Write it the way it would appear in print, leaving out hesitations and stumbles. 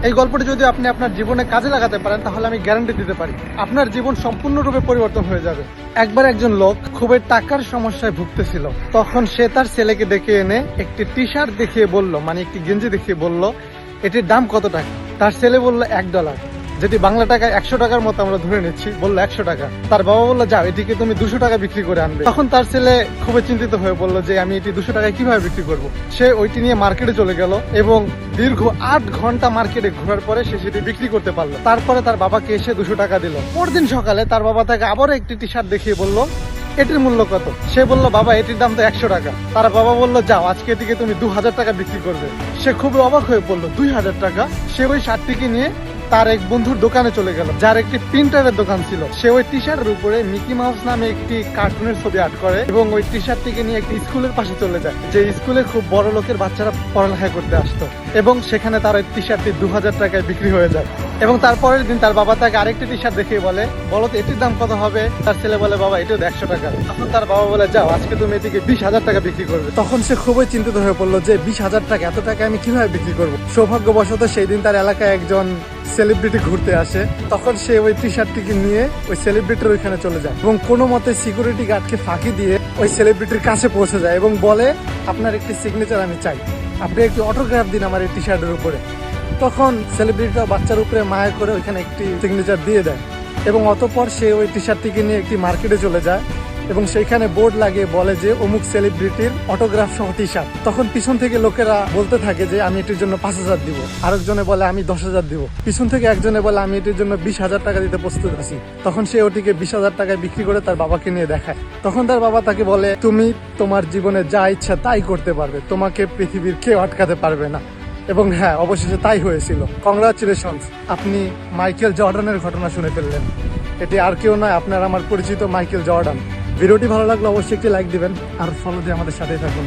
এই গল্পটি যদি আপনি আপনার জীবনে কাজে লাগাতে পারেন তাহলে আমি গ্যারান্টি দিতে পারি আপনার জীবন সম্পূর্ণরূপে পরিবর্তন হয়ে যাবে। একবার একজন লোক খুবই টাকার সমস্যায় ভুগতেছিল। তখন সে তার ছেলেকে ডেকে এনে একটি টি শার্ট দেখিয়ে বলল, মানে একটি গেঞ্জি দেখিয়ে বলল, এটির দাম কত টাকা? তার ছেলে বলল $1, যেটি বাংলা টাকায় 100 টাকার মতো আমরা ধরে নিচ্ছি। বললো 100 টাকা। তার বাবা বললো, যাও এটিকে তুমি 200 টাকা বিক্রি করে আনবে। তখন তার ছেলে খুবই চিন্তিত হয়ে বললো যে আমি এটি 200 টাকায় কিভাবে বিক্রি করব। সে ওইটি নিয়ে মার্কেটে চলে গেল এবং দীর্ঘ 8 ঘন্টা মার্কেটে ঘোরার পরে সে সেটি বিক্রি করতে পারলো। তারপরে তার বাবাকে এসে 200 টাকা দিল। পরদিন সকালে তার বাবা তাকে আবারও একটি টি শার্ট দেখিয়ে বলল, এটির মূল্য কত? সে বলল, বাবা এটির দাম তো 100 টাকা। তার বাবা বললো, যাও আজকে এটিকে তুমি 2000 টাকা বিক্রি করবে। সে খুবই অবাক হয়ে পড়লো, 2000 টাকা? সে ওই শার্টটিকে নিয়ে তার এক বন্ধুর দোকানে চলে গেল, যার একটি প্রিন্টারের দোকান ছিল। সে ওই টি শার্টের উপরে মিকি মাউস নামে একটি কার্টুনের ছবি আর্ট করে এবং ওই টি শার্টটিকে নিয়ে একটি স্কুলের পাশে চলে যায়, যে স্কুলে খুব বড় লোকের বাচ্চারা পড়ালেখা করতে আসতো। এবং সেখানে তার ওই টি শার্টটি 2000 টাকায় বিক্রি হয়ে যায়। এবং তারপরের দিন তার বাবা তাকে আরেকটি টি শার্ট দেখিয়ে বলে, বলো তো এটির দাম কত হবে? তার ছেলে বলে, বাবা এটিও 100 টাকা। তখন তার বাবা বলে, যাও আজকে তুমি এটিকে 20,000 টাকা বিক্রি করবে। তখন সে খুবই চিন্তিত হয়ে পড়লো যে 20,000 টাকা, এত টাকা আমি কিভাবে বিক্রি করবো? সৌভাগ্যবশত সেই দিন তার এলাকায় একজন সেলিব্রিটি ঘুরতে আসে। তখন সে ওই টি শার্টটিকে নিয়ে ওই সেলিব্রিটির ওইখানে চলে যায় এবং কোনো মতে সিকিউরিটি গার্ডকে ফাঁকি দিয়ে ওই সেলিব্রিটির কাছে পৌঁছে যায় এবং বলে, আপনার একটি সিগনেচার আমি চাই, আপনি একটি অটোগ্রাফ দিন আমার এই টি শার্টের উপরে। তখন সেলিব্রিটিটা বাচ্চার উপরে মায়া করে ওইখানে একটি সিগনেচার দিয়ে দেয় এবং অতঃপর সে ওই টি শার্টটিকে নিয়ে একটি মার্কেটে চলে যায় এবং সেইখানে বোর্ড লাগিয়ে বলে যে অমুক সেলিব্রিটির অটোগ্রাফ সহ টি শার্ট। তখন পিছন থেকে লোকেরা বলতে থাকে যে আমি এটির জন্য 5,000 দিব, আরেকজনে বলে আমি 10,000 দিব, পিছন থেকে একজনে বলে আমি এটির জন্য 20,000 টাকা দিতে প্রস্তুত আছি। তখন সে ওটিকে 20,000 টাকায় বিক্রি করে তার বাবাকে নিয়ে দেখায়। তখন তার বাবা তাকে বলে, তুমি তোমার জীবনে যা ইচ্ছা তাই করতে পারবে, তোমাকে পৃথিবীর কেউ আটকাতে পারবে না। এবং হ্যাঁ, অবশেষে তাই হয়েছিল। কংগ্রাচুলেশনস, আপনি মাইকেল জর্ডানের ঘটনা শুনে ফেললেন। এটি আর কেউ নয়, আপনার আমার পরিচিত মাইকেল জর্ডান। ভিডিওটি ভালো লাগলে অবশ্যই একটি লাইক দিবেন আর ফলো দিয়ে আমাদের সাথেই থাকুন।